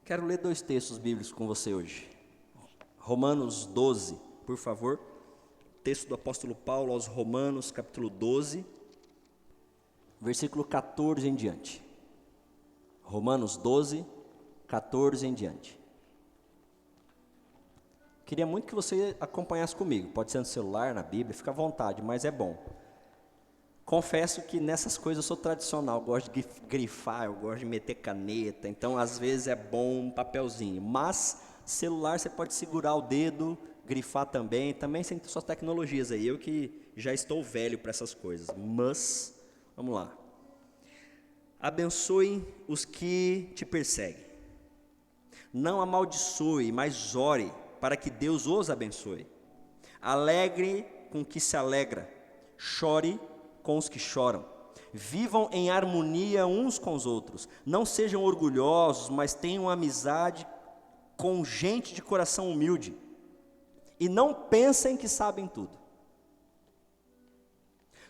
Quero ler 2 textos bíblicos com você hoje. Romanos 12, por favor. Texto do apóstolo Paulo aos Romanos, capítulo 12, versículo 14 em diante. Romanos 12, 14 em diante. Queria muito que você acompanhasse comigo. Pode ser no celular, na Bíblia, fica à vontade, mas é bom. Confesso que nessas coisas eu sou tradicional, eu gosto de grifar, eu gosto de meter caneta, então às vezes é bom um papelzinho, mas celular você pode segurar o dedo, grifar também tem suas tecnologias aí, eu que já estou velho para essas coisas, mas, vamos lá. Abençoe os que te perseguem, não amaldiçoe, mas ore para que Deus os abençoe. Alegre com o que se alegra, chore com os que choram. Vivam em harmonia uns com os outros. Não sejam orgulhosos, mas tenham amizade com gente de coração humilde. E não pensem que sabem tudo.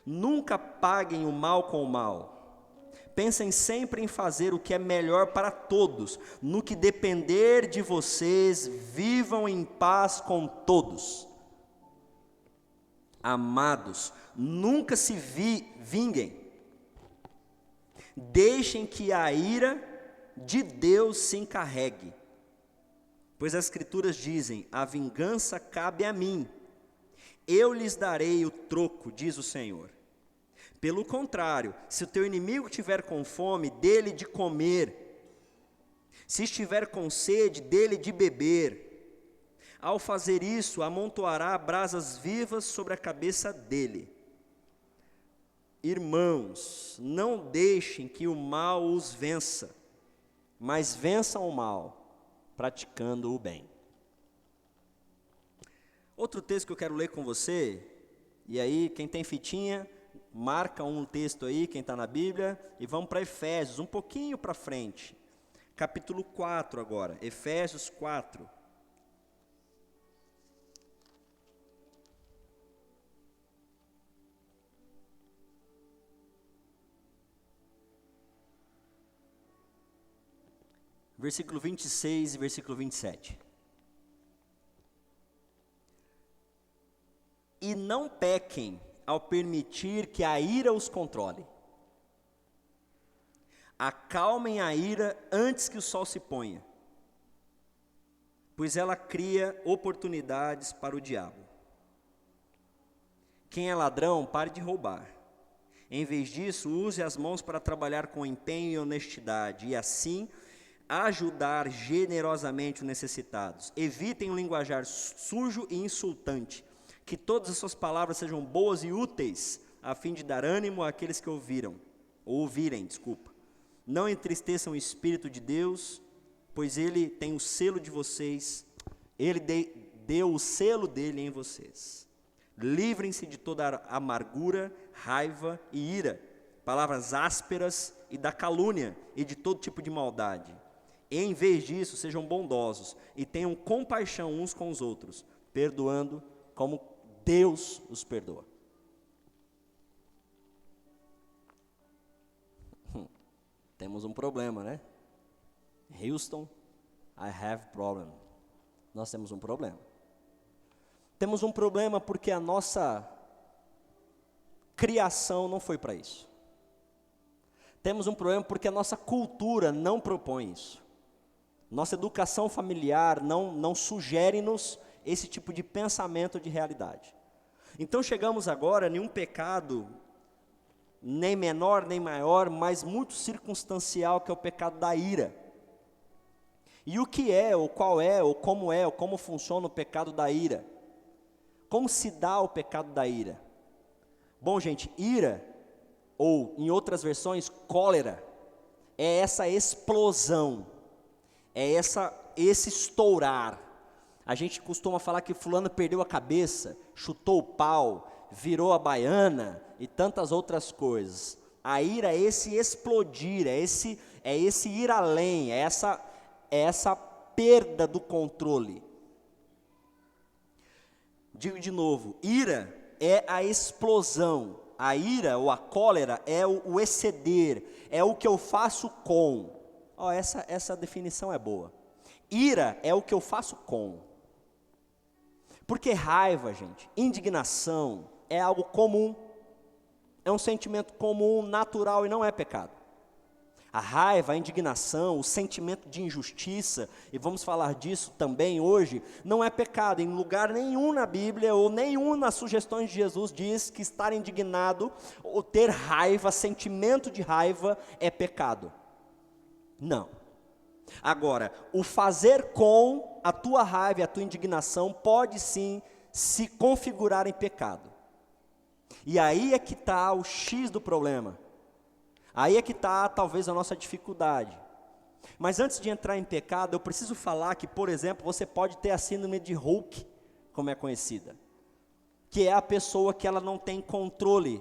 Nunca paguem o mal com o mal. Pensem sempre em fazer o que é melhor para todos. No que depender de vocês, vivam em paz com todos. Amados, nunca se vinguem. Deixem que a ira de Deus se encarregue. Pois as Escrituras dizem: a vingança cabe a mim. Eu lhes darei o troco, diz o Senhor. Pelo contrário, se o teu inimigo tiver com fome, dê-lhe de comer. Se estiver com sede, dê-lhe de beber. Ao fazer isso, amontoará brasas vivas sobre a cabeça dele. Irmãos, não deixem que o mal os vença, mas vençam o mal, praticando o bem. Outro texto que eu quero ler com você, e aí quem tem fitinha, marca um texto aí, quem está na Bíblia, e vamos para Efésios, um pouquinho para frente. Capítulo 4 agora, Efésios 4. Versículo 26 e versículo 27. E não pequem ao permitir que a ira os controle. Acalmem a ira antes que o sol se ponha, pois ela cria oportunidades para o diabo. Quem é ladrão, pare de roubar. Em vez disso, use as mãos para trabalhar com empenho e honestidade, e assim ajudar generosamente os necessitados. Evitem um linguajar sujo e insultante. Que todas as suas palavras sejam boas e úteis, a fim de dar ânimo àqueles que ouvirem. Não entristeçam o Espírito de Deus, pois Ele tem o selo de vocês, Ele deu o selo dele em vocês. Livrem-se de toda amargura, raiva e ira, palavras ásperas e da calúnia e de todo tipo de maldade. Em vez disso, sejam bondosos e tenham compaixão uns com os outros, perdoando como Deus os perdoa. Temos um problema, né? Houston, I have problem. Nós temos um problema. Temos um problema porque a nossa criação não foi para isso. Temos um problema porque a nossa cultura não propõe isso. Nossa educação familiar não sugere-nos esse tipo de pensamento de realidade. Então chegamos agora em um pecado, nem menor nem maior, mas muito circunstancial, que é o pecado da ira. E o que é, ou qual é, ou como funciona o pecado da ira? Como se dá o pecado da ira? Bom, gente, ira, ou em outras versões, cólera, é essa explosão, é esse estourar. A gente costuma falar que fulano perdeu a cabeça, chutou o pau, virou a baiana e tantas outras coisas. A ira é esse explodir, é esse ir além, é essa perda do controle. Digo de novo, ira é a explosão. A ira ou a cólera é o exceder, é o que eu faço com. Essa definição é boa. Ira é o que eu faço com. Porque raiva, gente, indignação é algo comum. É um sentimento comum, natural e não é pecado. A raiva, a indignação, o sentimento de injustiça, e vamos falar disso também hoje, não é pecado. Em lugar nenhum na Bíblia, ou nenhum nas sugestões de Jesus diz que estar indignado, ou ter raiva, sentimento de raiva, é pecado. Não. Agora, o fazer com a tua raiva e a tua indignação pode sim se configurar em pecado. E aí é que está o X do problema. Aí é que está talvez a nossa dificuldade. Mas antes de entrar em pecado, eu preciso falar que, por exemplo, você pode ter a síndrome de Hulk, como é conhecida. Que é a pessoa que ela não tem controle.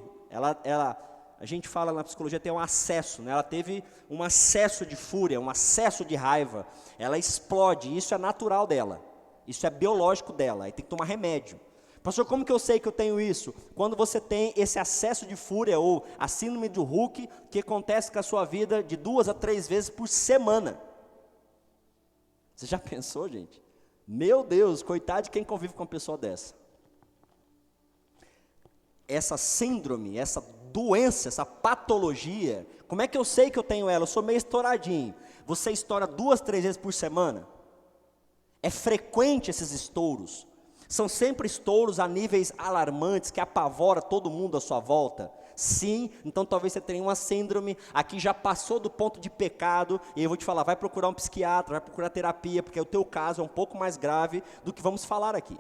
A gente fala na psicologia, tem um acesso, né? Ela teve um acesso de fúria, um acesso de raiva. Ela explode, isso é natural dela. Isso é biológico dela, aí tem que tomar remédio. Pastor, como que eu sei que eu tenho isso? Quando você tem esse acesso de fúria ou a síndrome do Hulk, que acontece com a sua vida de 2 a 3 vezes por semana. Você já pensou, gente? Meu Deus, coitado de quem convive com uma pessoa dessa. Essa síndrome, essa doença, essa patologia, como é que eu sei que eu tenho ela? Eu sou meio estouradinho. Você estoura 2, 3 vezes por semana? É frequente esses estouros. São sempre estouros a níveis alarmantes, que apavora todo mundo à sua volta. Sim, então talvez você tenha uma síndrome, aqui já passou do ponto de pecado, e eu vou te falar, vai procurar um psiquiatra, vai procurar terapia, porque o teu caso é um pouco mais grave do que vamos falar aqui.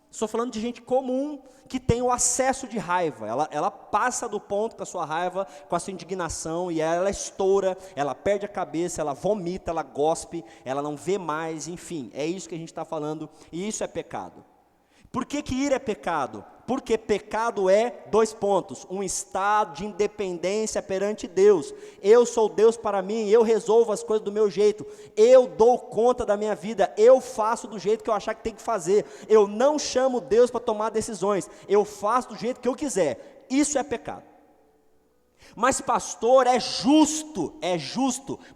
Estou falando de gente comum, que tem o acesso de raiva, ela passa do ponto com a sua raiva, com a sua indignação, e ela estoura, ela perde a cabeça, ela vomita, ela gospe, ela não vê mais, enfim, é isso que a gente está falando, e isso é pecado. Por que ira é pecado? Porque pecado é, 2 pontos, um estado de independência perante Deus. Eu sou Deus para mim, eu resolvo as coisas do meu jeito, eu dou conta da minha vida, eu faço do jeito que eu achar que tem que fazer, eu não chamo Deus para tomar decisões, eu faço do jeito que eu quiser, isso é pecado. Mas pastor, é justo,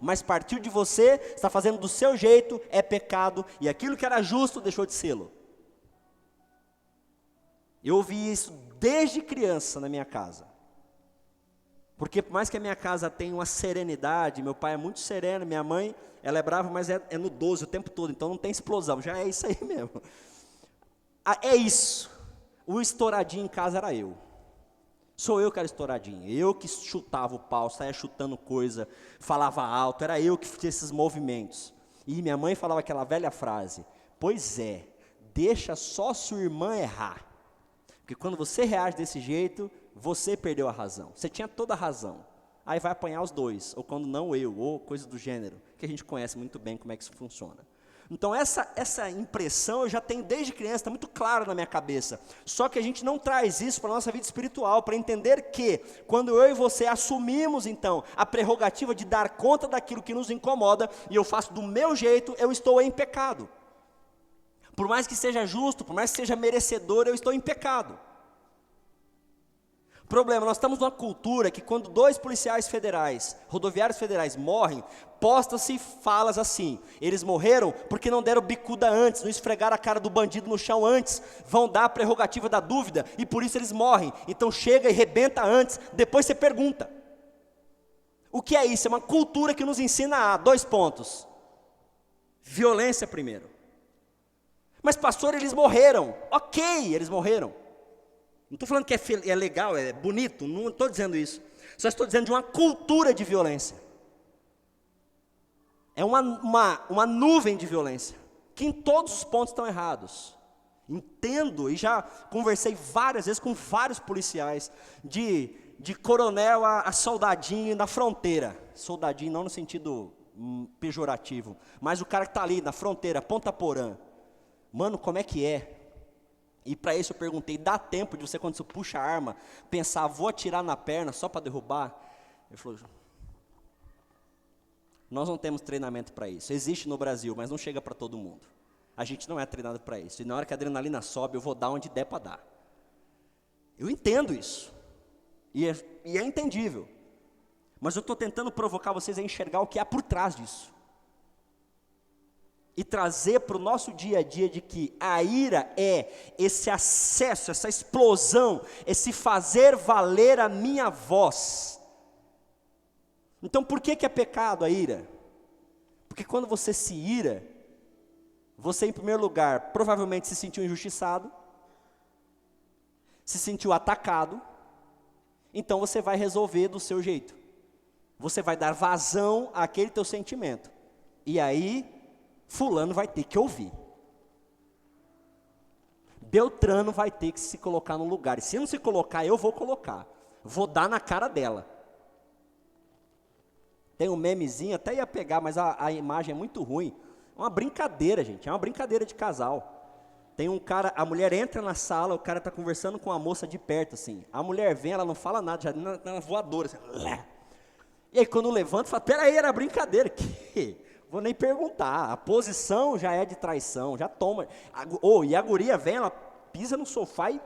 mas partiu de você, está fazendo do seu jeito, é pecado, e aquilo que era justo deixou de sê-lo. Eu ouvi isso desde criança na minha casa. Porque por mais que a minha casa tenha uma serenidade, meu pai é muito sereno, minha mãe, ela é brava, mas é no 12 o tempo todo, então não tem explosão, já é isso aí mesmo. É isso. O estouradinho em casa era eu. Sou eu que era estouradinho, eu que chutava o pau, saía chutando coisa, falava alto, era eu que fazia esses movimentos. E minha mãe falava aquela velha frase, pois é, deixa só sua irmã errar. Porque quando você reage desse jeito, você perdeu a razão. Você tinha toda a razão. Aí vai apanhar os dois, ou quando não eu, ou coisa do gênero, que a gente conhece muito bem como é que isso funciona. Então essa impressão eu já tenho desde criança, está muito claro na minha cabeça. Só que a gente não traz isso para a nossa vida espiritual, para entender que, quando eu e você assumimos então a prerrogativa de dar conta daquilo que nos incomoda, e eu faço do meu jeito, eu estou em pecado. Por mais que seja justo, por mais que seja merecedor, eu estou em pecado. Problema, nós estamos numa cultura que quando 2 policiais federais, rodoviários federais morrem, posta-se falas assim, eles morreram porque não deram bicuda antes, não esfregaram a cara do bandido no chão antes, vão dar a prerrogativa da dúvida, e por isso eles morrem. Então chega e rebenta antes, depois você pergunta. O que é isso? É uma cultura que nos ensina a 2 pontos. Violência primeiro. Mas pastor, eles morreram. Ok, eles morreram. Não estou falando que é legal, é bonito, não estou dizendo isso. Só estou dizendo de uma cultura de violência. É uma nuvem de violência, que em todos os pontos estão errados. Entendo, e já conversei várias vezes com vários policiais, de coronel a soldadinho na fronteira. Soldadinho não no sentido pejorativo, mas o cara que está ali na fronteira, Ponta Porã. Mano, como é que é? E para isso eu perguntei, dá tempo de você, quando você puxa a arma, pensar, vou atirar na perna só para derrubar? Ele falou, nós não temos treinamento para isso. Existe no Brasil, mas não chega para todo mundo. A gente não é treinado para isso. E na hora que a adrenalina sobe, eu vou dar onde der para dar. Eu entendo isso. E é entendível. Mas eu estou tentando provocar vocês a enxergar o que há por trás disso. e trazer para o nosso dia a dia de que a ira é esse acesso, essa explosão, esse fazer valer a minha voz. Então por que é pecado a ira? Porque quando você se ira, você em primeiro lugar provavelmente se sentiu injustiçado, se sentiu atacado, então você vai resolver do seu jeito. Você vai dar vazão àquele teu sentimento. E aí, fulano vai ter que ouvir. Beltrano vai ter que se colocar no lugar. E se não se colocar, eu vou colocar. Vou dar na cara dela. Tem um memezinho, até ia pegar, mas a imagem é muito ruim. É uma brincadeira, gente. É uma brincadeira de casal. Tem um cara, a mulher entra na sala, o cara está conversando com a moça de perto, assim. A mulher vem, ela não fala nada, já na voadora, assim. E aí quando levanta, fala, peraí, era brincadeira. Que? Vou nem perguntar, a posição já é de traição, já toma. E a guria vem, ela pisa no sofá e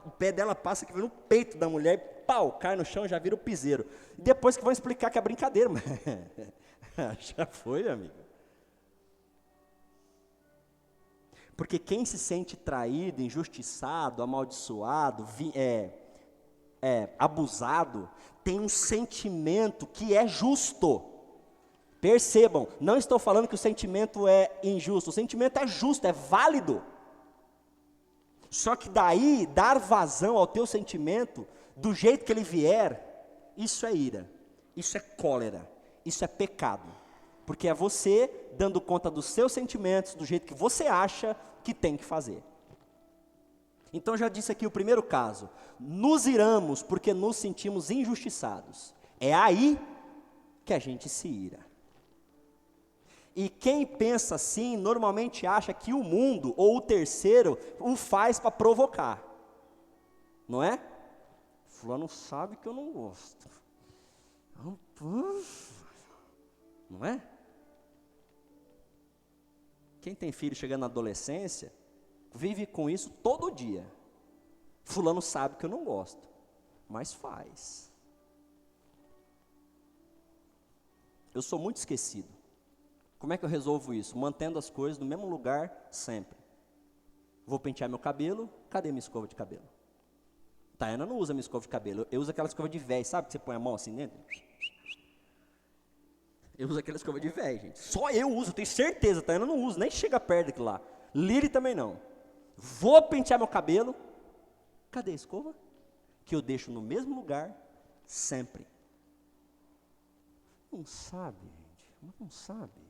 o pé dela passa aqui no peito da mulher, e pau, cai no chão, já vira o piseiro. E depois que vão explicar que é brincadeira, mas já foi, amigo. Porque quem se sente traído, injustiçado, amaldiçoado, abusado, tem um sentimento que é justo. Percebam, não estou falando que o sentimento é injusto, o sentimento é justo, é válido. Só que daí, dar vazão ao teu sentimento, do jeito que ele vier, isso é ira, isso é cólera, isso é pecado. Porque é você dando conta dos seus sentimentos, do jeito que você acha que tem que fazer. Então já disse aqui o primeiro caso, nos iramos porque nos sentimos injustiçados. É aí que a gente se ira. E quem pensa assim, normalmente acha que o mundo, ou o terceiro, o faz para provocar. Não é? Fulano sabe que eu não gosto. Não é? Quem tem filho chegando na adolescência, vive com isso todo dia. Fulano sabe que eu não gosto, mas faz. Eu sou muito esquecido. Como é que eu resolvo isso? Mantendo as coisas no mesmo lugar sempre. Vou pentear meu cabelo, cadê minha escova de cabelo? Tayana não usa minha escova de cabelo, eu uso aquela escova de véio, sabe que você põe a mão assim dentro? Eu uso aquela escova de véio, gente. Só eu uso, tenho certeza, Tayana não usa, nem chega perto daquilo lá. Liri também não. Vou pentear meu cabelo, cadê a escova? Que eu deixo no mesmo lugar, sempre. Não sabe, gente, não sabe.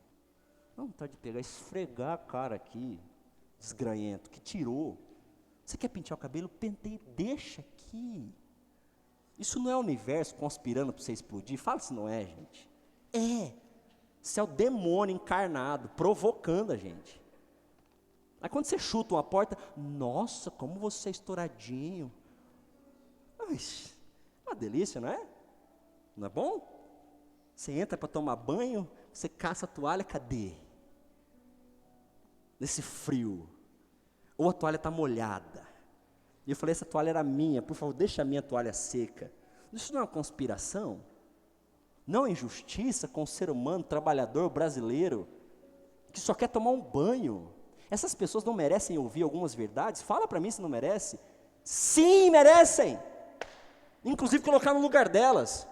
Não vontade de pegar, esfregar a cara aqui, desgranhento, que tirou. Você quer pentear o cabelo? Penteie, deixa aqui. Isso não é o universo conspirando para você explodir? Fala se não é, gente. É. Isso é o demônio encarnado, provocando a gente. Aí quando você chuta uma porta, nossa, como você é estouradinho. Ai, uma delícia, não é? Não é bom? Você entra para tomar banho, você caça a toalha, cadê? Nesse frio. Ou a toalha está molhada. E eu falei, essa toalha era minha, por favor, deixa a minha toalha seca. Isso não é uma conspiração? Não é injustiça com o ser humano, trabalhador, brasileiro, que só quer tomar um banho. Essas pessoas não merecem ouvir algumas verdades? Fala para mim se não merece. Sim, merecem. Inclusive colocar no lugar delas.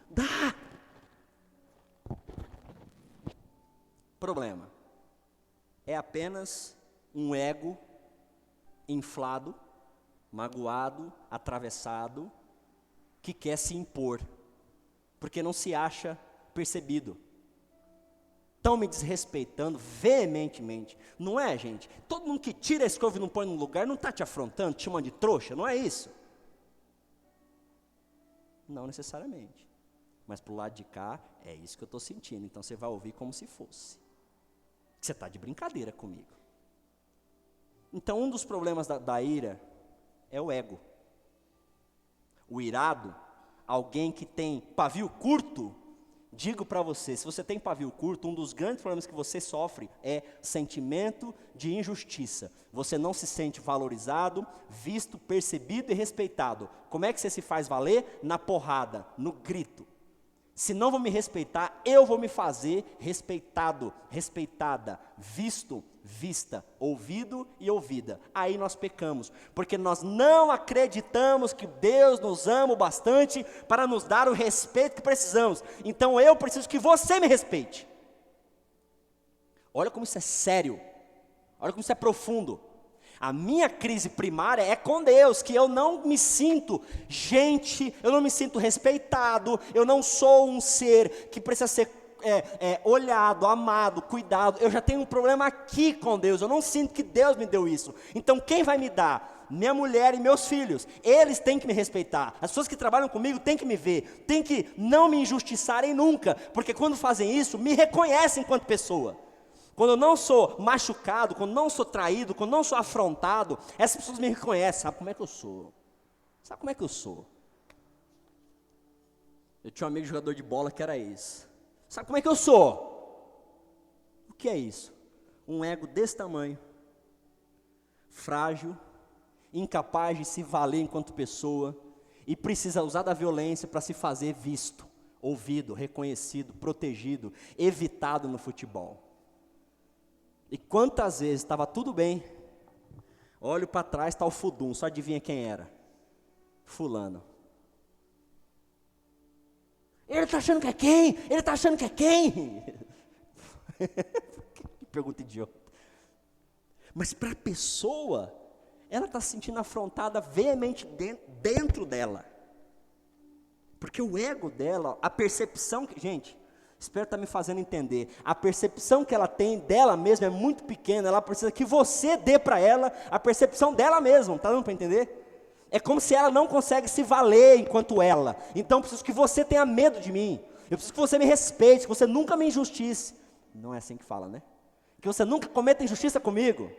Dá. Problema. É apenas um ego inflado, magoado, atravessado, que quer se impor, porque não se acha percebido. Estão me desrespeitando veementemente. Não é, gente? Todo mundo que tira a escova e não põe no lugar, não está te afrontando, te chamando de trouxa, não é isso? Não necessariamente. Mas para o lado de cá, é isso que eu estou sentindo. Então você vai ouvir como se fosse. Você está de brincadeira comigo. Então um dos problemas da ira é o ego. O irado, alguém que tem pavio curto, digo para você, se você tem pavio curto, um dos grandes problemas que você sofre é sentimento de injustiça. Você não se sente valorizado, visto, percebido e respeitado. Como é que você se faz valer? Na porrada, no grito. Se não vão me respeitar, eu vou me fazer respeitado, respeitada, visto, vista, ouvido e ouvida. Aí nós pecamos, porque nós não acreditamos que Deus nos ama o bastante para nos dar o respeito que precisamos. Então eu preciso que você me respeite. Olha como isso é sério, olha como isso é profundo. A minha crise primária é com Deus, que eu não me sinto gente, eu não me sinto respeitado, eu não sou um ser que precisa ser olhado, amado, cuidado. Eu já tenho um problema aqui com Deus, eu não sinto que Deus me deu isso. Então quem vai me dar? Minha mulher e meus filhos. Eles têm que me respeitar. As pessoas que trabalham comigo têm que me ver, têm que não me injustiçarem nunca, porque quando fazem isso, me reconhecem enquanto pessoa. Quando eu não sou machucado, quando não sou traído, quando não sou afrontado, essas pessoas me reconhecem. Sabe como é que eu sou? Sabe como é que eu sou? Eu tinha um amigo jogador de bola que era isso. Sabe como é que eu sou? O que é isso? Um ego desse tamanho, frágil, incapaz de se valer enquanto pessoa, e precisa usar da violência para se fazer visto, ouvido, reconhecido, protegido, evitado no futebol. E quantas vezes estava tudo bem, olho para trás, está o fudum, só adivinha quem era? Fulano. Ele está achando que é quem? Ele está achando que é quem? Que pergunta idiota. Mas para a pessoa, ela está se sentindo afrontada veemente dentro dela. Porque o ego dela, a percepção que... Gente, espero estar me fazendo entender. A percepção que ela tem dela mesma é muito pequena. Ela precisa que você dê para ela a percepção dela mesma. Está dando para entender? É como se ela não consegue se valer enquanto ela. Então eu preciso que você tenha medo de mim. Eu preciso que você me respeite, que você nunca me injustice. Não é assim que fala, né? Que você nunca cometa injustiça comigo.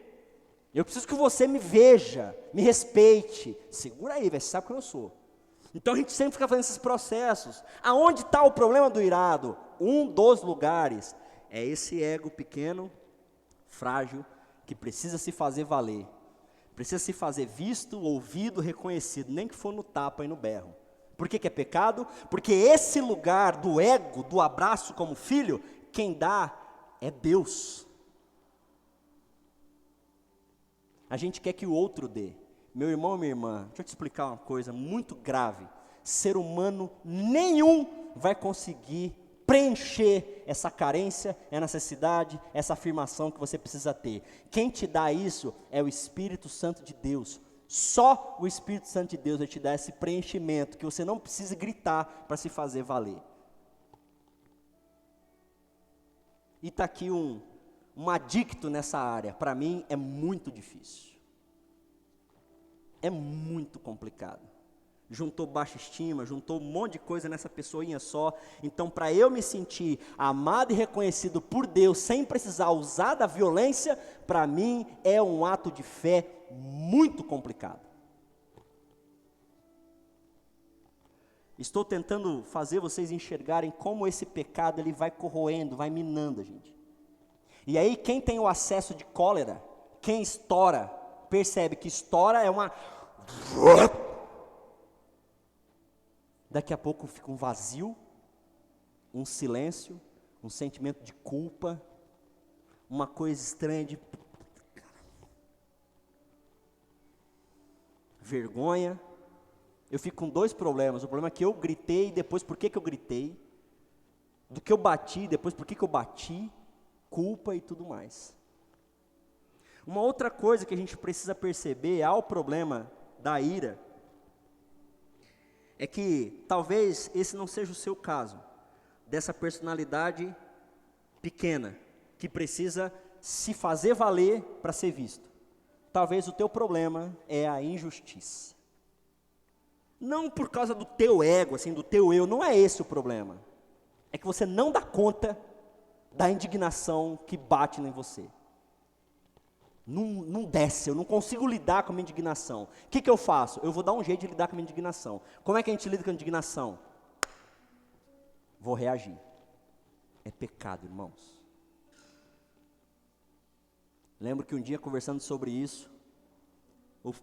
Eu preciso que você me veja, me respeite. Segura aí, velho, você sabe quem eu sou. Então a gente sempre fica fazendo esses processos. Aonde está o problema do irado? Um dos lugares é esse ego pequeno, frágil, que precisa se fazer valer. Precisa se fazer visto, ouvido, reconhecido, nem que for no tapa e no berro. Por que é pecado? Porque esse lugar do ego, do abraço como filho, quem dá é Deus. A gente quer que o outro dê. Meu irmão ou minha irmã, deixa eu te explicar uma coisa muito grave. Ser humano nenhum vai conseguir preencher essa carência, essa necessidade, essa afirmação que você precisa ter. Quem te dá isso é o Espírito Santo de Deus. Só o Espírito Santo de Deus vai te dar esse preenchimento, que você não precisa gritar para se fazer valer. E está aqui um adicto nessa área. Para mim é muito difícil. É muito complicado. Juntou baixa estima, juntou um monte de coisa nessa pessoinha só. Então, para eu me sentir amado e reconhecido por Deus, sem precisar usar da violência, para mim é um ato de fé muito complicado. Estou tentando fazer vocês enxergarem como esse pecado ele vai corroendo, vai minando a gente. E aí, quem tem o acesso de cólera, quem estoura, percebe que estoura é uma... Daqui a pouco fica um vazio, um silêncio, um sentimento de culpa, uma coisa estranha de vergonha. Eu fico com dois problemas. O problema é que eu gritei, depois por que eu gritei, do que eu bati, depois por que eu bati, culpa e tudo mais. Uma outra coisa que a gente precisa perceber ao problema da ira, é que talvez esse não seja o seu caso, dessa personalidade pequena, que precisa se fazer valer para ser visto. Talvez o teu problema é a injustiça. Não por causa do teu ego, assim, do teu eu, não é esse o problema. É que você não dá conta da indignação que bate em você. Não desce, eu não consigo lidar com a minha indignação. O que eu faço? Eu vou dar um jeito de lidar com a minha indignação. Como é que a gente lida com a indignação? Vou reagir. É pecado, irmãos. Lembro que um dia, conversando sobre isso,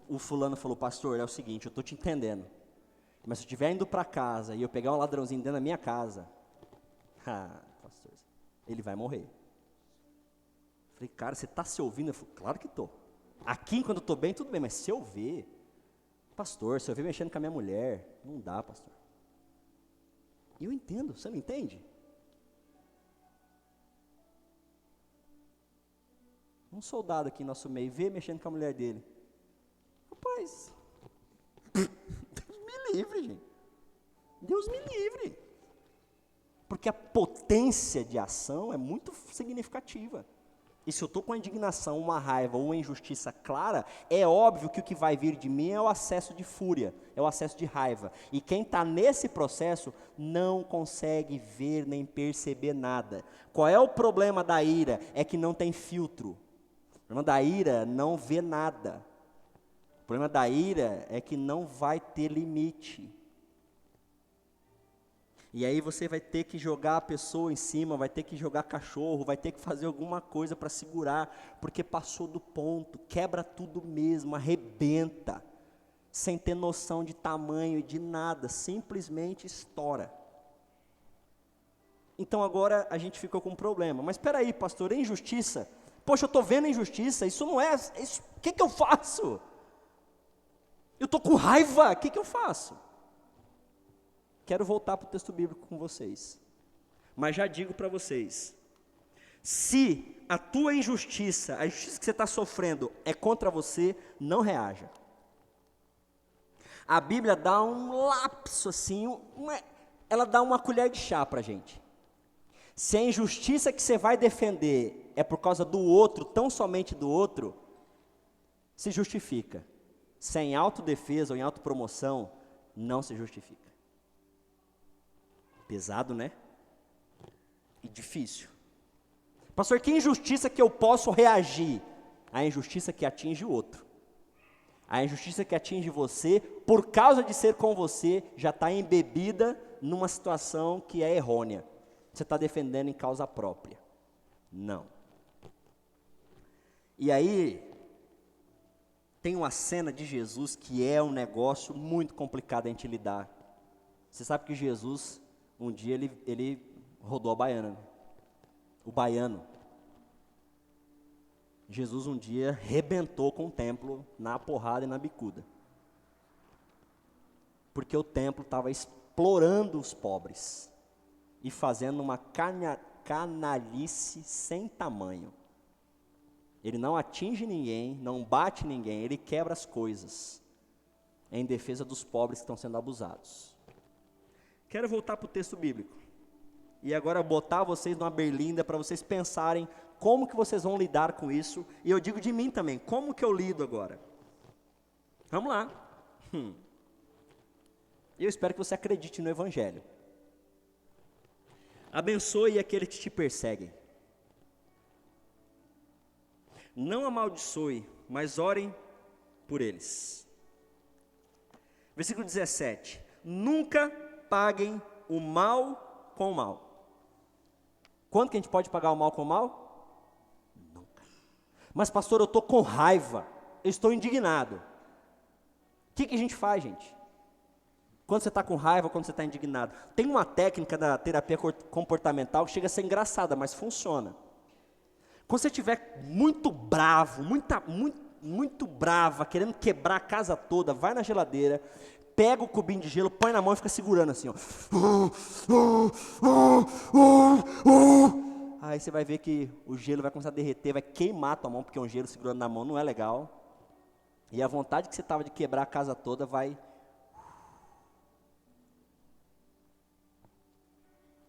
o fulano falou: pastor, é o seguinte, eu estou te entendendo, mas se eu estiver indo para casa e eu pegar um ladrãozinho dentro da minha casa, Ah, pastor, ele vai morrer. Falei, cara, você está se ouvindo? Eu falei, claro que estou. Aqui, quando eu estou bem, tudo bem, mas se eu ver, pastor, se eu ver mexendo com a minha mulher, não dá, pastor. E eu entendo, você não entende? Um soldado aqui em nosso meio, vê mexendo com a mulher dele. Rapaz, Deus me livre, gente. Deus me livre. Porque a potência de ação é muito significativa. E se eu estou com a indignação, uma raiva ou uma injustiça clara, é óbvio que o que vai vir de mim é o acesso de fúria, é o acesso de raiva. E quem está nesse processo não consegue ver nem perceber nada. Qual é o problema da ira? É que não tem filtro. O problema da ira não vê nada. O problema da ira é que não vai ter limite. E aí você vai ter que jogar a pessoa em cima, vai ter que jogar cachorro, vai ter que fazer alguma coisa para segurar, porque passou do ponto, quebra tudo mesmo, arrebenta, sem ter noção de tamanho e de nada, simplesmente estoura. Então agora a gente ficou com um problema. Mas espera aí, pastor, é injustiça? Poxa, eu estou vendo injustiça, isso não é, o que eu faço? Eu estou com raiva, o que eu faço? Quero voltar para o texto bíblico com vocês. Mas já digo para vocês, se a tua injustiça, a injustiça que você está sofrendo é contra você, não reaja. A Bíblia dá um lapso assim, ela dá uma colher de chá para a gente. Se a injustiça que você vai defender é por causa do outro, tão somente do outro, se justifica. Se é em autodefesa ou em autopromoção, não se justifica. Pesado, né? E difícil. Pastor, que injustiça que eu posso reagir? A injustiça que atinge o outro. A injustiça que atinge você, por causa de ser com você, já está embebida numa situação que é errônea. Você está defendendo em causa própria. Não. E aí, tem uma cena de Jesus que é um negócio muito complicado a gente lidar. Você sabe que Jesus, um dia ele rodou a baiana, né? O baiano. Jesus um dia rebentou com o templo na porrada e na bicuda. Porque o templo estava explorando os pobres e fazendo uma canalice sem tamanho. Ele não atinge ninguém, não bate ninguém, ele quebra as coisas em defesa dos pobres que estão sendo abusados. Quero voltar para o texto bíblico e agora botar vocês numa berlinda para vocês pensarem como que vocês vão lidar com isso. E eu digo de mim também, como que eu lido agora? Vamos lá. Eu espero que você acredite no Evangelho. Abençoe aqueles que te perseguem. Não amaldiçoe, mas orem por eles. Versículo 17. Nunca paguem o mal com o mal. Quando que a gente pode pagar o mal com o mal? Nunca. Mas pastor, eu estou com raiva, eu estou indignado. O que a gente faz, gente? Quando você está com raiva, quando você está indignado. Tem uma técnica da terapia comportamental que chega a ser engraçada, mas funciona. Quando você estiver muito bravo, muito brava, querendo quebrar a casa toda, vai na geladeira, pega o cubinho de gelo, põe na mão e fica segurando assim, ó. Aí você vai ver que o gelo vai começar a derreter, vai queimar a tua mão, porque um gelo segurando na mão não é legal. E a vontade que você estava de quebrar a casa toda vai...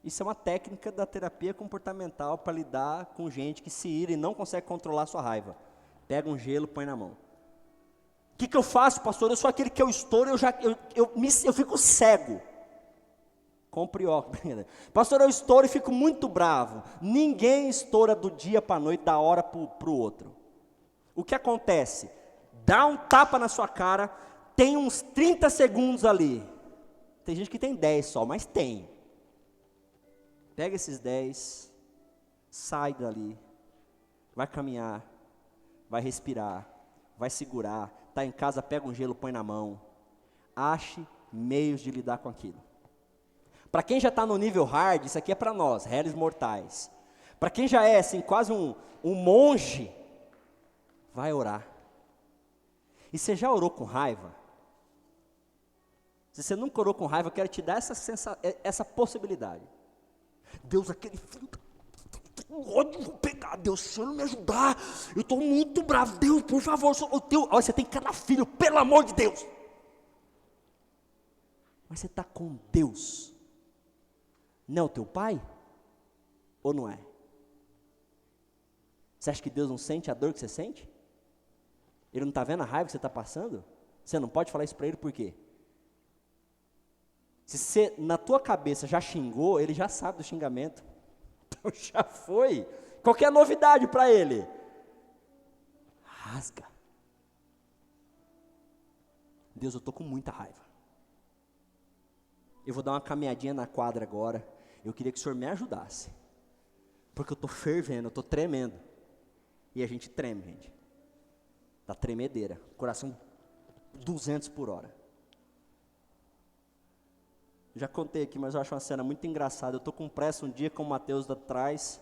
Isso é uma técnica da terapia comportamental para lidar com gente que se ira e não consegue controlar a sua raiva. Pega um gelo, põe na mão. O que eu faço, pastor? Eu sou aquele que eu estouro, eu fico cego. Compre óculos. Pastor, eu estouro e fico muito bravo. Ninguém estoura do dia para a noite, da hora para o outro. O que acontece? Dá um tapa na sua cara, tem uns 30 segundos ali. Tem gente que tem 10 só, mas tem. Pega esses 10, sai dali, vai caminhar, vai respirar, vai segurar, está em casa, pega um gelo, põe na mão. Ache meios de lidar com aquilo. Para quem já está no nível hard, isso aqui é para nós, réis mortais. Para quem já é assim, quase um monge, vai orar. E você já orou com raiva? Se você nunca orou com raiva, eu quero te dar essa possibilidade. Deus, aquele filho, ódio, vou pegar, Deus, se o Senhor não me ajudar, eu estou muito bravo, Deus, por favor, olha, você tem cada filho, pelo amor de Deus. Mas você está com Deus, não é o teu pai? Ou não é? Você acha que Deus não sente a dor que você sente? Ele não está vendo a raiva que você está passando? Você não pode falar isso para ele por quê? Se você, na tua cabeça, já xingou, ele já sabe do xingamento. Então já foi. Qual que é a novidade para ele? Rasga. Deus, eu estou com muita raiva. Eu vou dar uma caminhadinha na quadra agora. Eu queria que o Senhor me ajudasse. Porque eu estou fervendo, eu estou tremendo. E a gente treme, gente. Dá tremedeira. Coração 200 por hora. Já contei aqui, mas eu acho uma cena muito engraçada. Eu estou com pressa um dia com o Mateus atrás.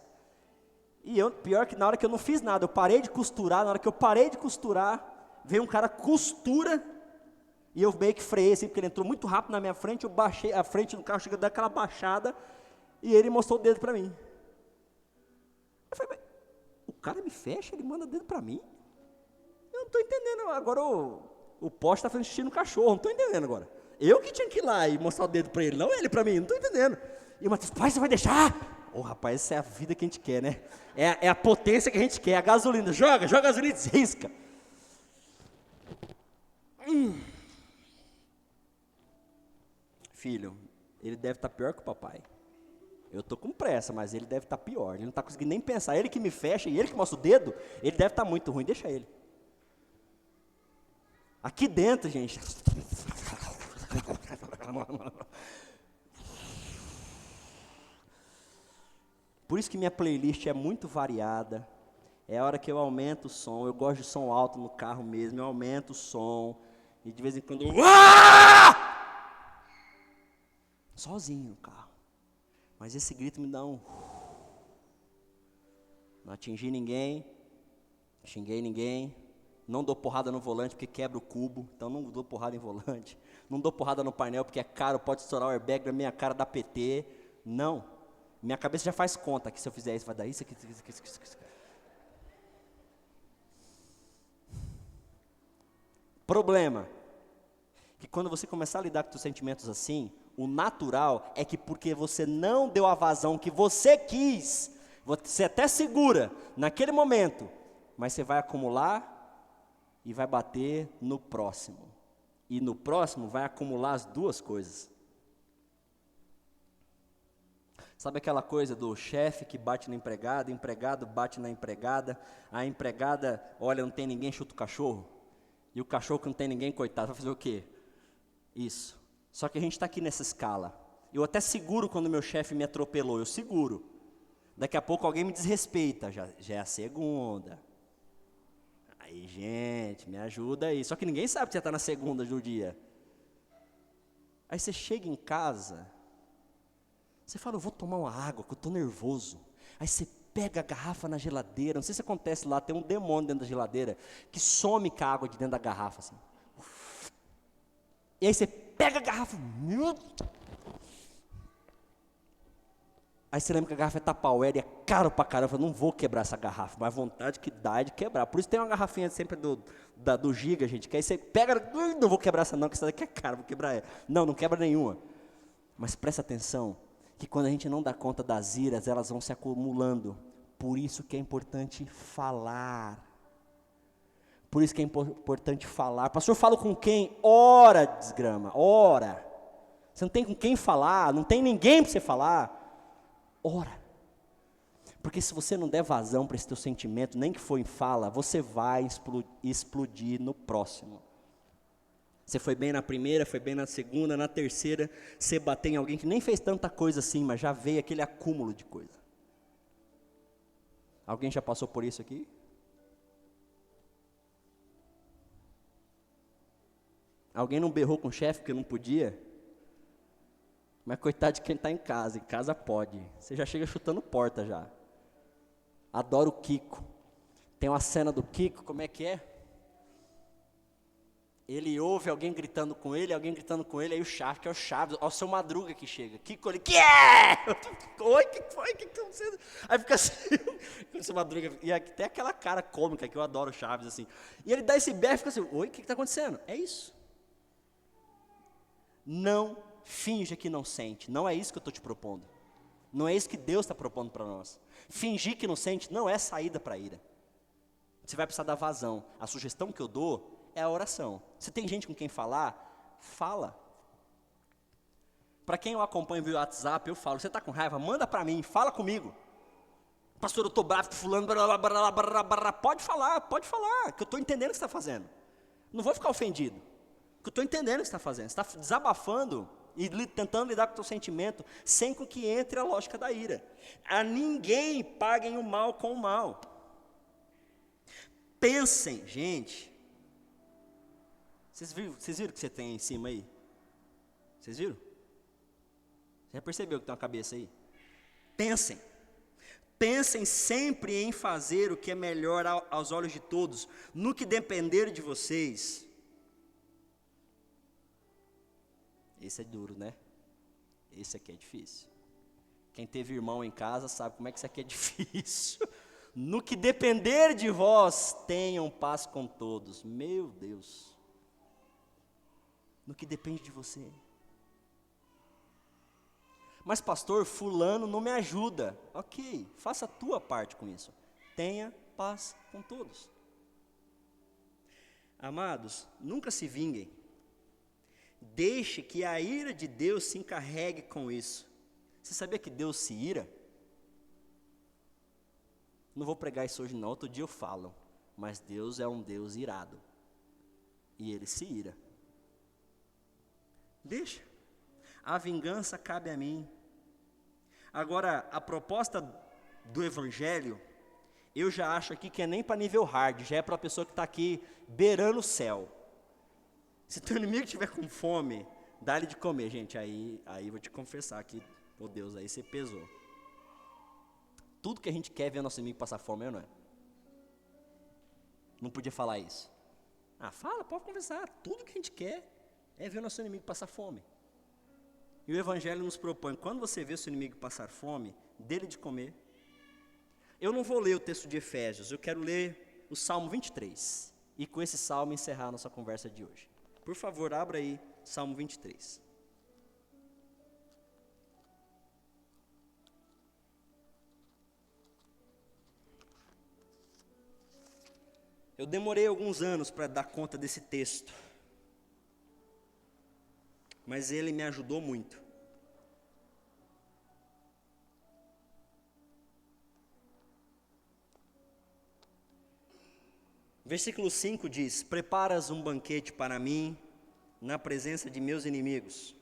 E pior que na hora que eu não fiz nada, eu parei de costurar. Na hora que eu parei de costurar, veio um cara costura. E eu meio que freiei assim, porque ele entrou muito rápido na minha frente. Eu baixei a frente do carro, chegou a dar aquela baixada. E ele mostrou o dedo para mim. Eu falei, o cara me fecha, ele manda o dedo para mim? Eu não estou entendendo. Agora o poste está fazendo xixi no cachorro, não estou entendendo agora. Eu que tinha que ir lá e mostrar o dedo para ele, não ele para mim, não estou entendendo. E o Mateus, pai, você vai deixar? Rapaz, essa é a vida que a gente quer, né? É a potência que a gente quer, a gasolina. Joga a gasolina e desrisca. Filho, ele deve estar pior que o papai. Eu estou com pressa, mas ele deve estar pior. Ele não está conseguindo nem pensar. Ele que me fecha e ele que mostra o dedo, ele deve estar muito ruim, deixa ele. Aqui dentro, gente. Por isso que minha playlist é muito variada. É a hora que eu aumento o som. Eu gosto de som alto no carro mesmo. Eu aumento o som. E de vez em quando sozinho no carro. Mas esse grito me dá um... Não atingi ninguém. Xinguei ninguém. Não dou porrada no volante porque quebra o cubo. Então não dou porrada em volante. Não dou porrada no painel porque é caro, pode estourar o airbag na minha cara da PT. Não. Minha cabeça já faz conta que se eu fizer isso vai dar isso aqui. Problema. Que quando você começar a lidar com os sentimentos assim, o natural é que porque você não deu a vazão que você quis, você até segura naquele momento, mas você vai acumular e vai bater no próximo. E no próximo vai acumular as duas coisas. Sabe aquela coisa do chefe que bate no empregado, o empregado bate na empregada, a empregada, olha, não tem ninguém, chuta o cachorro, e o cachorro que não tem ninguém, coitado, vai fazer o quê? Isso. Só que a gente está aqui nessa escala. Eu até seguro quando meu chefe me atropelou, eu seguro. Daqui a pouco alguém me desrespeita, já é a segunda. Aí, gente, me ajuda aí. Só que ninguém sabe que você está na segunda do dia. Aí você chega em casa, você fala, eu vou tomar uma água, que eu estou nervoso. Aí você pega a garrafa na geladeira, não sei se acontece lá, tem um demônio dentro da geladeira, que some com a água de dentro da garrafa, assim. E aí você pega a garrafa, aí você lembra que a garrafa é Tupperware e é caro pra caramba, eu não vou quebrar essa garrafa, mas a vontade que dá é de quebrar. Por isso tem uma garrafinha sempre do Giga, gente, que aí você pega, não vou quebrar essa não, que essa daqui é cara, vou quebrar ela. Não quebra nenhuma. Mas presta atenção, que quando a gente não dá conta das iras, elas vão se acumulando. Por isso que é importante falar. Por isso que é importante falar. Pastor, falo com quem? Ora, desgrama, ora. Você não tem com quem falar, não tem ninguém para você falar. Ora. Porque se você não der vazão para esse teu sentimento, nem que for em fala, você vai explodir no próximo. Você foi bem na primeira, foi bem na segunda, na terceira, você bateu em alguém que nem fez tanta coisa assim, mas já veio aquele acúmulo de coisa. Alguém já passou por isso aqui? Alguém não berrou com o chefe porque não podia? Mas coitado de quem está em casa pode. Você já chega chutando porta já. Adoro o Kiko. Tem uma cena do Kiko, como é que é? Ele ouve alguém gritando com ele, aí o Chaves, que é o Chaves, ó, o seu Madruga que chega. Kiko, ele, que é? Oi, que foi? O que está acontecendo? Aí fica assim, o seu Madruga, e até aquela cara cômica, que eu adoro o Chaves, assim. E ele dá esse berro e fica assim, oi, o que está acontecendo? É isso. Não finja que não sente, não é isso que eu estou te propondo. Não é isso que Deus está propondo para nós. Fingir que não sente não é saída para a ira. Você vai precisar dar vazão. A sugestão que eu dou é a oração. Se tem gente com quem falar, fala. Para quem eu acompanho via WhatsApp, eu falo, você está com raiva? Manda para mim, fala comigo. Pastor, eu estou bravo com fulano, pode falar, que eu estou entendendo o que você está fazendo. Não vou ficar ofendido, que eu estou entendendo o que você está fazendo. Você está desabafando e tentando lidar com o teu sentimento, sem que entre a lógica da ira. A ninguém paguem o mal com o mal. Pensem, gente. Vocês viram o que você tem em cima aí? Vocês viram? Você já percebeu que tem uma cabeça aí? Pensem. Pensem sempre em fazer o que é melhor aos olhos de todos, no que depender de vocês. Esse é duro, né? Esse aqui é difícil. Quem teve irmão em casa sabe como é que isso aqui é difícil. No que depender de vós, tenham paz com todos. Meu Deus. No que depende de você. Mas pastor, fulano não me ajuda. Ok, faça a tua parte com isso. Tenha paz com todos. Amados, nunca se vinguem. Deixe que a ira de Deus se encarregue com isso. Você sabia que Deus se ira? Não vou pregar isso hoje não, outro dia eu falo. Mas Deus é um Deus irado. E Ele se ira. Deixa. A vingança cabe a mim. Agora, a proposta do Evangelho, eu já acho aqui que é nem para nível hard, já é para a pessoa que está aqui beirando o céu. Se teu inimigo estiver com fome, dá-lhe de comer, gente. Aí vou te confessar que, oh Deus, aí você pesou. Tudo que a gente quer é ver nosso inimigo passar fome, não é? Não podia falar isso. Fala, pode conversar. Tudo que a gente quer é ver nosso inimigo passar fome. E o Evangelho nos propõe, quando você vê o seu inimigo passar fome, dê-lhe de comer. Eu não vou ler o texto de Efésios, eu quero ler o Salmo 23. E com esse salmo encerrar a nossa conversa de hoje. Por favor, abra aí Salmo 23. Eu demorei alguns anos para dar conta desse texto. Mas ele me ajudou muito. Versículo 5 diz: preparas um banquete para mim na presença de meus inimigos.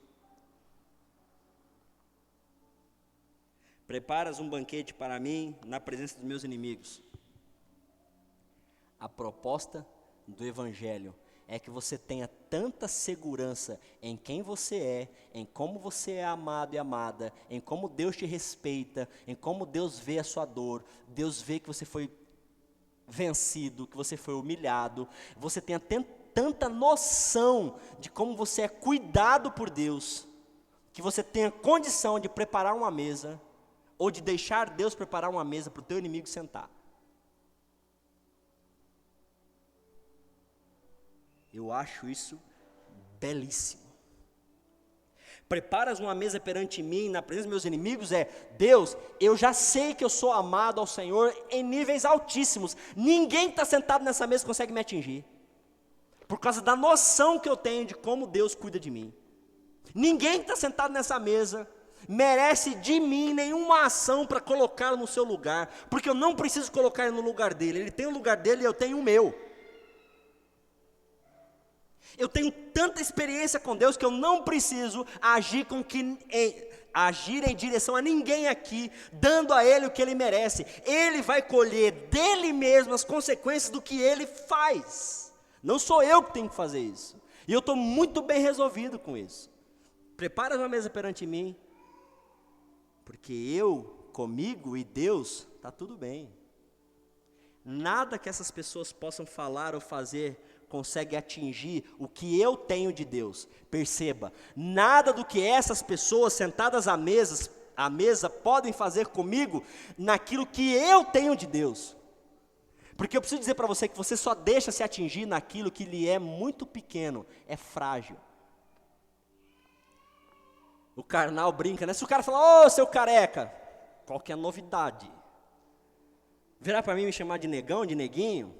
Preparas um banquete para mim na presença dos meus inimigos. A proposta do Evangelho é que você tenha tanta segurança em quem você é, em como você é amado e amada, em como Deus te respeita, em como Deus vê a sua dor, Deus vê que você foi vencido, que você foi humilhado, você tenha tanta noção de como você é cuidado por Deus, que você tenha condição de preparar uma mesa, ou de deixar Deus preparar uma mesa para o teu inimigo sentar. Eu acho isso belíssimo. Preparas uma mesa perante mim, na presença dos meus inimigos, Deus, eu já sei que eu sou amado ao Senhor em níveis altíssimos. Ninguém que está sentado nessa mesa consegue me atingir. Por causa da noção que eu tenho de como Deus cuida de mim. Ninguém que está sentado nessa mesa merece de mim nenhuma ação para colocá-lo no seu lugar. Porque eu não preciso colocar ele no lugar dele. Ele tem o lugar dele e eu tenho o meu. Eu tenho tanta experiência com Deus que eu não preciso agir em direção a ninguém aqui, dando a Ele o que Ele merece. Ele vai colher dele mesmo as consequências do que Ele faz. Não sou eu que tenho que fazer isso. E eu estou muito bem resolvido com isso. Preparas uma mesa perante mim, porque eu, comigo e Deus, está tudo bem. Nada que essas pessoas possam falar ou fazer consegue atingir o que eu tenho de Deus. Perceba, nada do que essas pessoas sentadas à mesa podem fazer comigo naquilo que eu tenho de Deus. Porque eu preciso dizer para você que você só deixa se atingir naquilo que lhe é muito pequeno, é frágil. O carnal brinca, né? Se o cara falar, ô seu careca, qual que é a novidade? Virar para mim e me chamar de negão, de neguinho,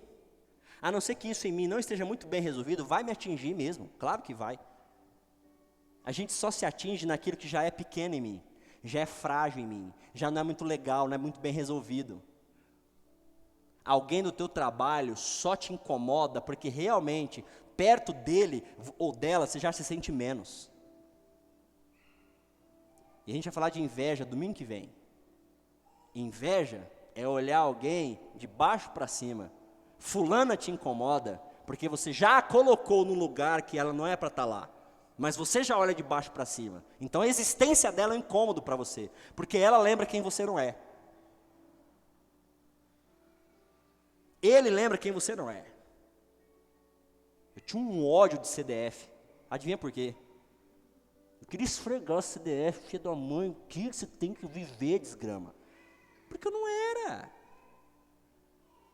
a não ser que isso em mim não esteja muito bem resolvido, vai me atingir mesmo, claro que vai. A gente só se atinge naquilo que já é pequeno em mim, já é frágil em mim, já não é muito legal, não é muito bem resolvido. Alguém do teu trabalho só te incomoda porque realmente, perto dele ou dela, você já se sente menos. E a gente vai falar de inveja domingo que vem. Inveja é olhar alguém de baixo para cima. Fulana te incomoda, porque você já a colocou num lugar que ela não é para estar lá. Mas você já olha de baixo para cima. Então a existência dela é um incômodo para você, porque ela lembra quem você não é. Ele lembra quem você não é. Eu tinha um ódio de CDF. Adivinha por quê? Eu queria esfregar o CDF, filho da mãe, o que você tem que viver, desgrama? Porque eu não era.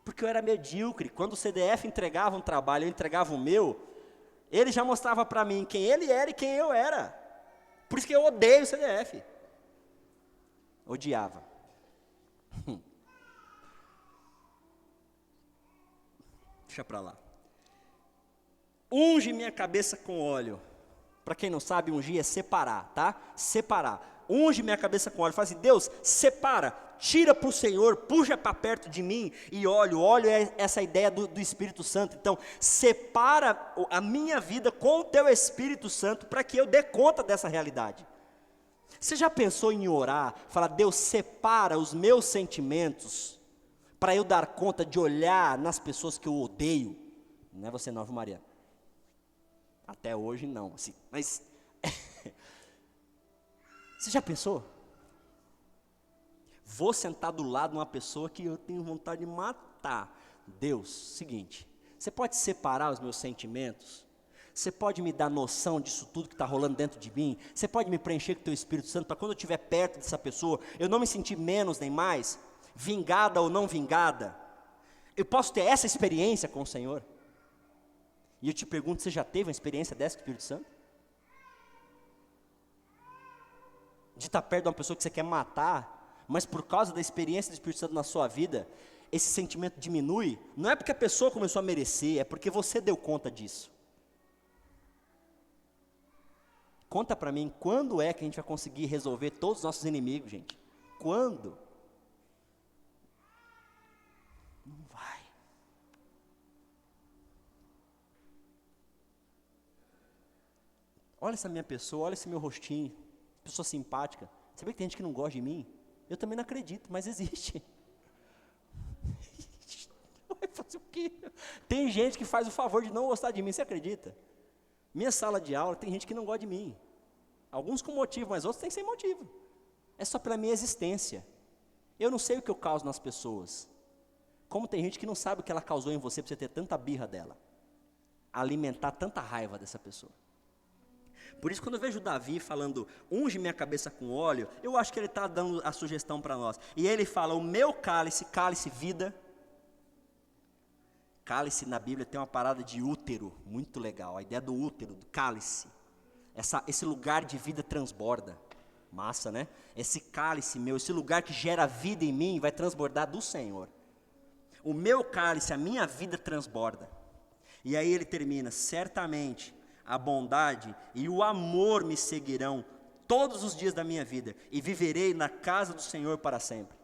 Porque eu era medíocre. Quando o CDF entregava um trabalho, eu entregava o meu, ele já mostrava para mim quem ele era e quem eu era. Por isso que eu odeio o CDF. Odiava. Deixa para lá. Unge minha cabeça com óleo. Para quem não sabe, ungir é separar, tá? Separar. Unge minha cabeça com óleo. Fala assim, Deus, separa, tira para o Senhor, puxa para perto de mim e óleo. Óleo é essa ideia do Espírito Santo. Então, separa a minha vida com o teu Espírito Santo para que eu dê conta dessa realidade. Você já pensou em orar? Falar, Deus, separa os meus sentimentos para eu dar conta de olhar nas pessoas que eu odeio? Não é você não, viu, Maria? Até hoje não, assim, mas você já pensou? Vou sentar do lado de uma pessoa que eu tenho vontade de matar. Deus, seguinte, você pode separar os meus sentimentos? Você pode me dar noção disso tudo que está rolando dentro de mim? Você pode me preencher com o teu Espírito Santo para quando eu estiver perto dessa pessoa, eu não me sentir menos nem mais, vingada ou não vingada? Eu posso ter essa experiência com o Senhor? E eu te pergunto, você já teve uma experiência dessa com o Espírito Santo? De estar perto de uma pessoa que você quer matar, mas por causa da experiência do Espírito Santo na sua vida, esse sentimento diminui? Não é porque a pessoa começou a merecer, é porque você deu conta disso. Conta para mim, quando é que a gente vai conseguir resolver todos os nossos inimigos, gente? Quando? Não vai. Olha essa minha pessoa, olha esse meu rostinho, pessoa simpática. Sabia que tem gente que não gosta de mim? Eu também não acredito, mas existe. Vai fazer o quê? Tem gente que faz o favor de não gostar de mim, você acredita? Minha sala de aula tem gente que não gosta de mim. Alguns com motivo, mas outros têm sem motivo. É só pela minha existência. Eu não sei o que eu causo nas pessoas. Como tem gente que não sabe o que ela causou em você para você ter tanta birra dela. Alimentar tanta raiva dessa pessoa. Por isso, quando eu vejo Davi falando, unge minha cabeça com óleo, eu acho que ele está dando a sugestão para nós. E ele fala, o meu cálice, cálice vida. Cálice na Bíblia tem uma parada de útero, muito legal. A ideia do útero, do cálice. Esse lugar de vida transborda. Massa, né? Esse cálice meu, esse lugar que gera vida em mim, vai transbordar do Senhor. O meu cálice, a minha vida transborda. E aí ele termina, certamente a bondade e o amor me seguirão todos os dias da minha vida, e viverei na casa do Senhor para sempre.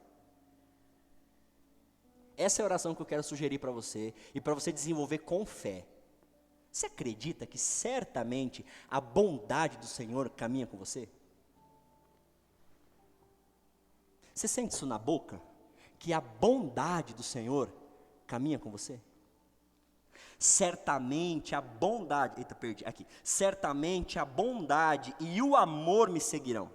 Essa é a oração que eu quero sugerir para você, e para você desenvolver com fé. Você acredita que certamente a bondade do Senhor caminha com você? Você sente isso na boca? Que a bondade do Senhor caminha com você? Certamente a bondade, eita, perdi, aqui. Certamente a bondade e o amor me seguirão.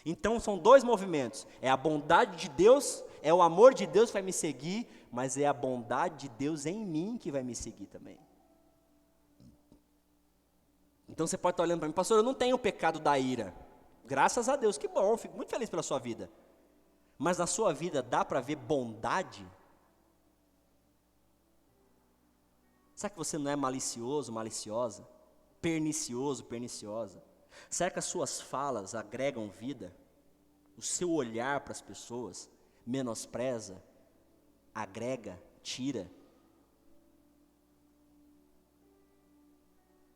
Então são dois movimentos, é a bondade de Deus, é o amor de Deus que vai me seguir, mas é a bondade de Deus em mim que vai me seguir também. Então você pode estar olhando para mim, pastor, eu não tenho o pecado da ira. Graças a Deus, que bom, fico muito feliz pela sua vida. Mas na sua vida dá para ver bondade? Será que você não é malicioso, maliciosa? Pernicioso, perniciosa? Será que as suas falas agregam vida? O seu olhar para as pessoas menospreza, agrega, tira?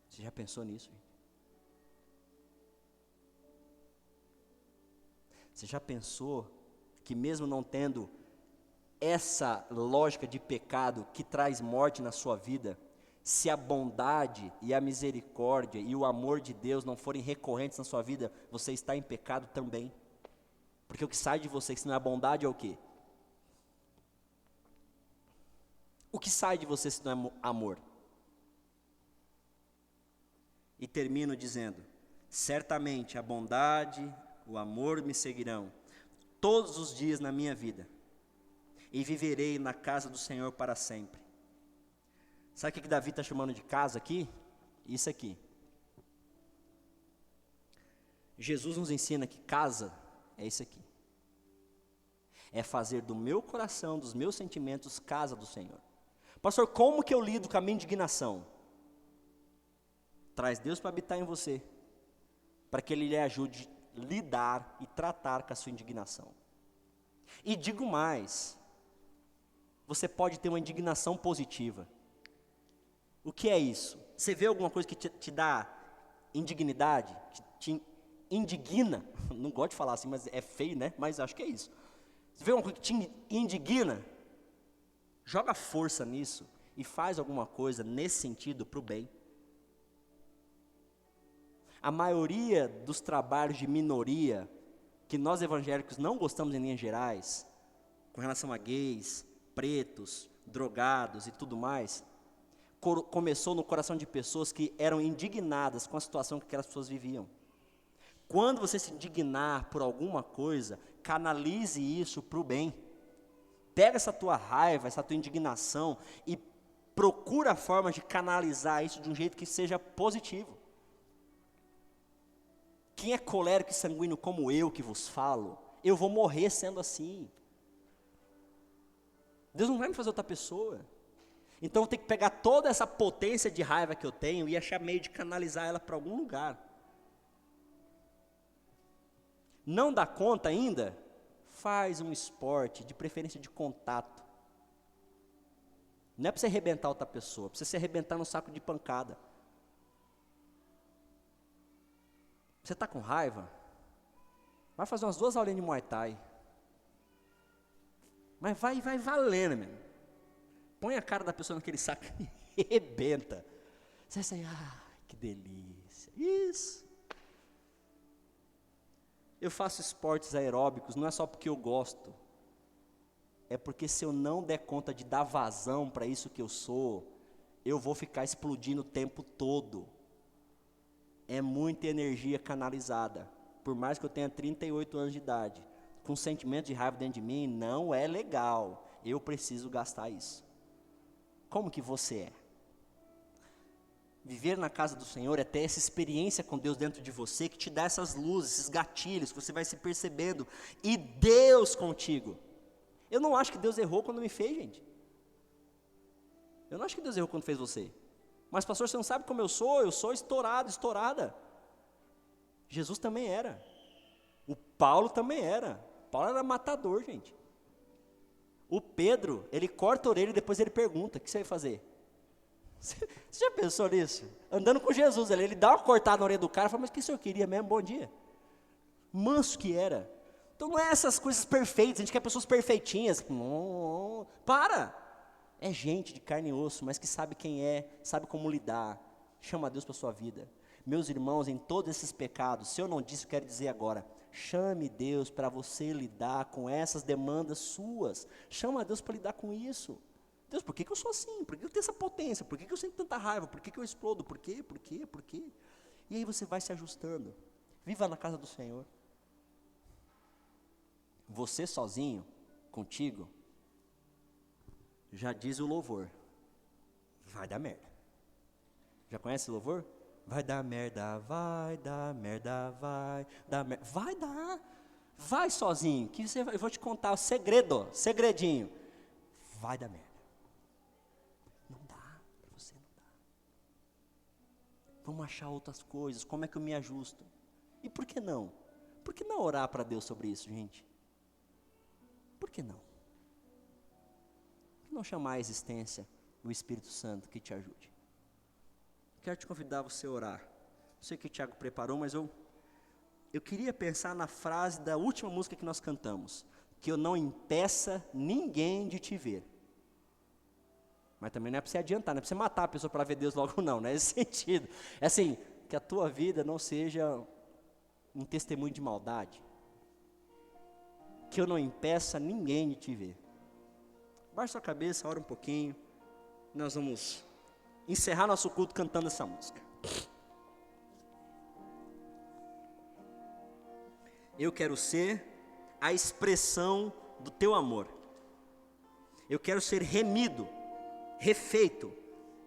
Você já pensou nisso, gente? Você já pensou que mesmo não tendo essa lógica de pecado que traz morte na sua vida, se a bondade e a misericórdia e o amor de Deus não forem recorrentes na sua vida, você está em pecado também? Porque o que sai de você, se não é bondade, é o quê? O que sai de você se não é amor? E termino dizendo, certamente a bondade, o amor me seguirão todos os dias na minha vida, e viverei na casa do Senhor para sempre. Sabe o que Davi está chamando de casa aqui? Isso aqui. Jesus nos ensina que casa é isso aqui. É fazer do meu coração, dos meus sentimentos, casa do Senhor. Pastor, como que eu lido com a minha indignação? Traz Deus para habitar em você, para que Ele lhe ajude a lidar e tratar com a sua indignação. E digo mais, você pode ter uma indignação positiva. O que é isso? Você vê alguma coisa que te dá indignidade, que te indigna, não gosto de falar assim, mas é feio, né? Mas acho que é isso. Você vê alguma coisa que te indigna, joga força nisso e faz alguma coisa nesse sentido para o bem. A maioria dos trabalhos de minoria, que nós evangélicos não gostamos em linhas gerais, com relação a gays, pretos, drogados e tudo mais, começou no coração de pessoas que eram indignadas com a situação que aquelas pessoas viviam. Quando você se indignar por alguma coisa, canalize isso para o bem. Pega essa tua raiva, essa tua indignação e procura a forma de canalizar isso de um jeito que seja positivo. Quem é colérico e sanguíneo como eu que vos falo, eu vou morrer sendo assim. Deus não vai me fazer outra pessoa. Então eu tenho que pegar toda essa potência de raiva que eu tenho e achar meio de canalizar ela para algum lugar. Não dá conta ainda? Faz um esporte, de preferência de contato. Não é para você arrebentar outra pessoa, é para você se arrebentar no saco de pancada. Você está com raiva? Vai fazer umas 2 aulinhas de Muay Thai. Mas vai valendo, meu. Põe a cara da pessoa naquele saco e arrebenta. Você vai sair, que delícia. Isso. Eu faço esportes aeróbicos, não é só porque eu gosto. É porque se eu não der conta de dar vazão para isso que eu sou, eu vou ficar explodindo o tempo todo. É muita energia canalizada. Por mais que eu tenha 38 anos de idade, com sentimento de raiva dentro de mim, não é legal. Eu preciso gastar isso. Como que você é? Viver na casa do Senhor é ter essa experiência com Deus dentro de você, que te dá essas luzes, esses gatilhos, que você vai se percebendo, e Deus contigo. Eu não acho que Deus errou quando me fez, gente. Eu não acho que Deus errou quando fez você. Mas pastor, você não sabe como eu sou estourado, estourada. Jesus também era. O Paulo também era. Paulo era matador, gente. O Pedro, ele corta a orelha e depois ele pergunta, o que você vai fazer? Você já pensou nisso? Andando com Jesus, ele dá uma cortada na orelha do cara e fala, mas o que o senhor queria mesmo? Bom dia. Manso que era. Então não é essas coisas perfeitas, a gente quer pessoas perfeitinhas. Não, para! É gente de carne e osso, mas que sabe quem é, sabe como lidar. Chama a Deus para a sua vida. Meus irmãos, em todos esses pecados, se eu não disse, eu quero dizer agora. Chame Deus para você lidar com essas demandas suas. Chama a Deus para lidar com isso. Deus, por que eu sou assim? Por que eu tenho essa potência? Por que eu sinto tanta raiva? Por que eu explodo? Por quê? Por quê? Por quê? E aí você vai se ajustando. Viva na casa do Senhor. Você sozinho, contigo, já diz o louvor, vai dar merda. Já conhece o louvor? Vai dar merda, vai dar merda, vai dar merda. Vai dar. Vai sozinho, que eu vou te contar o segredo, segredinho. Vai dar merda. Não dá, para você não dá. Vamos achar outras coisas, como é que eu me ajusto? E por que não? Por que não orar para Deus sobre isso, gente? Por que não? Por que não chamar à existência o Espírito Santo que te ajude? Quero te convidar a você orar. Não sei o que o Tiago preparou, mas eu queria pensar na frase da última música que nós cantamos. Que eu não impeça ninguém de te ver. Mas também não é para você adiantar, não é para você matar a pessoa para ver Deus logo não, não é nesse sentido. É assim, que a tua vida não seja um testemunho de maldade. Que eu não impeça ninguém de te ver. Baixa sua cabeça, ora um pouquinho. Nós vamos encerrar nosso culto cantando essa música. Eu quero ser a expressão do teu amor. Eu quero ser remido, refeito,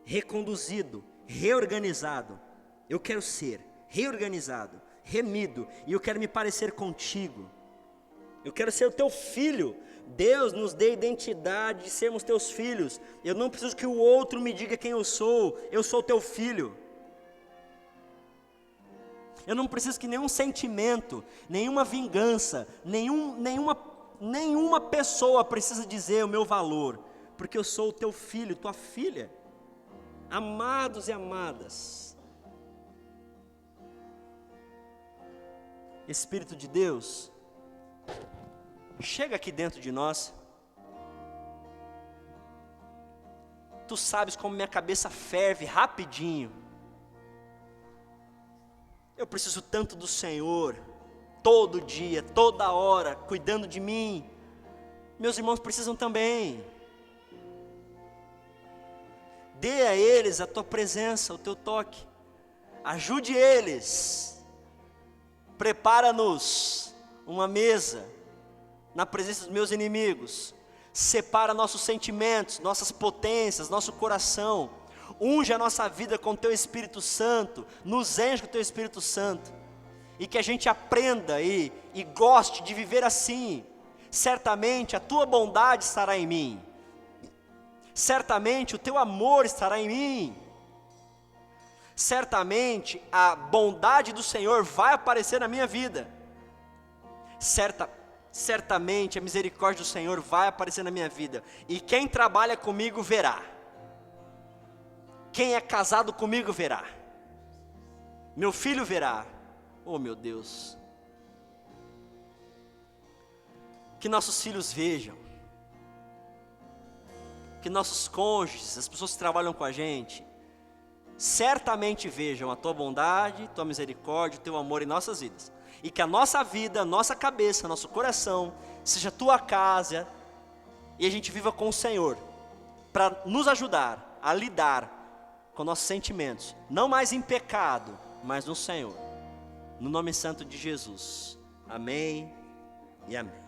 reconduzido, reorganizado. Eu quero ser reorganizado, remido, e eu quero me parecer contigo. Eu quero ser o teu filho. Deus nos dê identidade de sermos teus filhos. Eu não preciso que o outro me diga quem eu sou teu filho. Eu não preciso que nenhum sentimento, nenhuma vingança, nenhuma pessoa precisa dizer o meu valor, porque eu sou o teu filho, tua filha. Amados e amadas, Espírito de Deus, chega aqui dentro de nós. Tu sabes como minha cabeça ferve rapidinho. Eu preciso tanto do Senhor, todo dia, toda hora, cuidando de mim. Meus irmãos precisam também. Dê a eles a tua presença, o teu toque. Ajude eles. Prepara-nos uma mesa na presença dos meus inimigos. Separa nossos sentimentos, nossas potências, nosso coração. Unge a nossa vida com o teu Espírito Santo. Nos enche com o teu Espírito Santo. E que a gente aprenda e goste de viver assim. Certamente a tua bondade estará em mim. Certamente o teu amor estará em mim. Certamente a bondade do Senhor vai aparecer na minha vida. Certamente a misericórdia do Senhor vai aparecer na minha vida. E quem trabalha comigo verá. Quem é casado comigo verá. Meu filho verá. Oh meu Deus. Que nossos filhos vejam. Que nossos cônjuges, as pessoas que trabalham com a gente, certamente vejam a tua bondade, tua misericórdia, o teu amor em nossas vidas. E que a nossa vida, nossa cabeça, nosso coração, seja a tua casa, e a gente viva com o Senhor, para nos ajudar a lidar com nossos sentimentos, não mais em pecado, mas no Senhor. No nome santo de Jesus. Amém e amém.